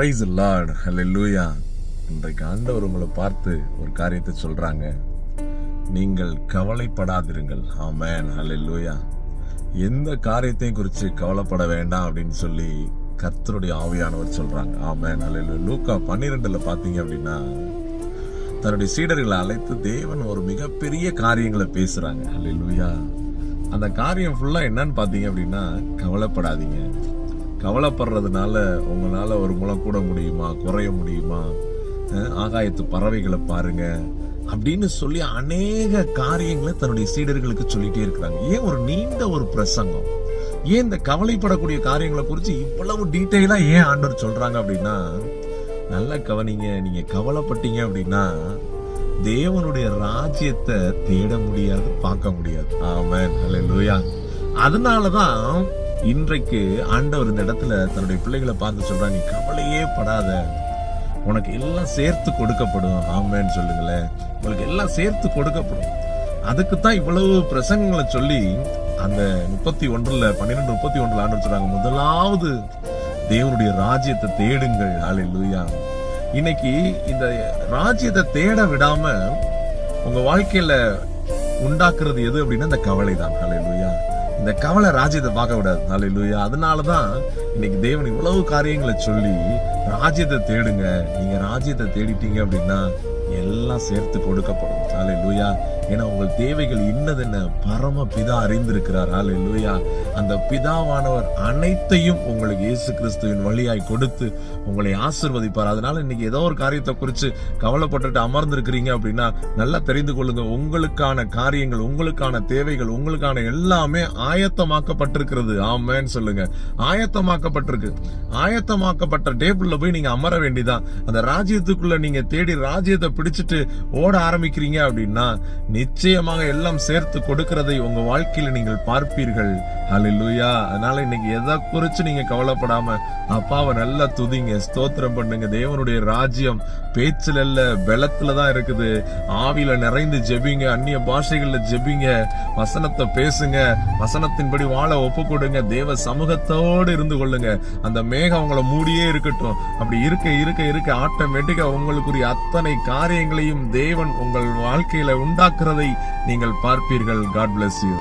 Price Lord, ஹல்லேலூயா. இன்றைக்கு ஆண்டவர் உங்களை பார்த்து ஒரு காரியத்தை சொல்றாங்க. நீங்கள் கவலைப்படாதிருங்கள். ஆமென், ஹல்லேலூயா. எந்த காரியத்தையும் குறித்து கவலைப்பட வேண்டாம் அப்படின்னு சொல்லி கர்த்தருடைய ஆவியானவர் சொல்றாங்க. ஆமென், ஹல்லேலூயா. லூக்கா 12 பாத்தீங்க அப்படின்னா தன்னுடைய சீடர்களை அழைத்து தேவன் ஒரு மிகப்பெரிய காரியங்களை பேசுறாங்க. ஹல்லேலூயா. அந்த காரியம் ஃபுல்லா என்னன்னு பாத்தீங்க அப்படின்னா, கவலைப்படாதீங்க. கவலைப்படுறதுனால உங்களால ஒரு முளம் கூட முடியுமா, குறைய முடியுமா, ஆகாயத்து பறவைகளை பாருங்க அப்படின்னு சொல்லி அநேக காரியங்களை தன்னுடைய சீடர்களுக்கு சொல்லிட்டே இருக்கிறாங்க. ஏன் ஒரு நீண்ட ஒரு பிரசங்கம், ஏன் இந்த கவலைப்படக்கூடிய காரியங்களை குறித்து இவ்வளவு டீட்டெயிலா ஏன் ஆண்டவர் சொல்றாங்க அப்படின்னா, நல்லா கவனிங்க. நீங்க கவலைப்பட்டீங்க அப்படின்னா தேவனுடைய ராஜ்யத்தை தேட முடியாது, பார்க்க முடியாது. ஆமென், ஹல்லேலூயா. அதனாலதான் இன்றைக்கு ஆண்டவர் இந்த இடத்துல தன்னுடைய பிள்ளைகளை பார்த்து சொல்றாங்க, நீ கவலையே படாத, உனக்கு எல்லாம் சேர்த்து கொடுக்கப்படும். ஆமென்னு சொல்லுங்களேன். உங்களுக்கு எல்லாம் சேர்த்து கொடுக்கப்படும். அதுக்குத்தான் இவ்வளவு பிரசங்கங்களை சொல்லி அந்த 12:31 ஆண்டவர் சொல்றாங்க, முதலாவது தேவனுடைய ராஜ்யத்தை தேடுங்கள். ஹல்லேலூயா. இன்னைக்கு இந்த ராஜ்யத்தை தேட விடாம உங்க வாழ்க்கையில உண்டாக்குறது எது அப்படின்னா இந்த கவலை தான். ஹல்லேலூயா. இந்த கவலை ராஜ்யத்தை பார்க்க விடாது. ஹல்லேலூயா. அதனாலதான் இன்னைக்கு தேவன் இவ்வளவு காரியங்களை சொல்லி ராஜ்யத்தை தேடுங்க. நீங்க ராஜ்யத்தை தேடிட்டீங்க அப்படின்னா எல்லாம் சேர்த்து கொடுக்கப்படும். ஹல்லேலூயா. ஏன்னா உங்கள் தேவைகள் இன்னதென்ன பரம பிதா அறிந்திருக்கிறார். ஹல்லேலூயா. அந்த பிதாவானவர் அனைத்தையும் உங்களுக்கு இயேசு கிறிஸ்துவின் வழியாய் கொடுத்து உங்களை ஆசீர்வதிப்பார். அதனால இன்னைக்கு ஏதோ ஒரு காரியத்தை குறித்து கவலைப்பட்டுட்டு அமர்ந்திருக்கிறீங்க அப்படின்னா நல்லா தெரிந்து கொள்ளுங்க, உங்களுக்கான காரியங்கள், உங்களுக்கான தேவைகள், உங்களுக்கான எல்லாமே ஆயத்தமாக்கப்பட்டிருக்கிறது. ஆமென்னு சொல்லுங்க. ஆயத்தமாக்கப்பட்டிருக்கு. ஆயத்தமாக்கப்பட்ட டேபிள்ல போய் நீங்க அமர வேண்டிதான். அந்த ராஜ்யத்துக்குள்ள நீங்க தேடி ராஜ்யத்தை பிடிச்சிட்டு ஓட ஆரம்பிக்கிறீங்க அப்படின்னா நிச்சயமாக எல்லாம் சேர்த்து கொடுக்கிறதை உங்க வாழ்க்கையில நீங்கள் பார்ப்பீர்கள். ஹல்லேலூயா. அதனால இன்னைக்கு எதை குறிச்சு நீங்க கவலைப்படாம அப்பாவை நல்லா துதிங்க, ஸ்தோத்திரம் பண்ணுங்க. தேவனுடைய ராஜ்யம் பேச்சுல இல்ல, பலத்துலதான் இருக்குது. ஆவியில நிறைந்து ஜெபிங்க, அந்நிய பாஷைகள்ல ஜெபிங்க, வசனத்தை பேசுங்க, வசனத்தின்படி வாழ ஒப்பு கொடுங்க, தேவ சமூகத்தோடு இருந்து கொள்ளுங்க. அந்த மேகம் உங்களை மூடியே இருக்கட்டும். அப்படி இருக்க இருக்க இருக்க ஆட்டோமேட்டிக்கா உங்களுக்குரிய அத்தனை காரியங்களையும் தேவன் உங்கள் வாழ்க்கையில உண்டாக்குறதை நீங்கள் பார்ப்பீர்கள். God bless you.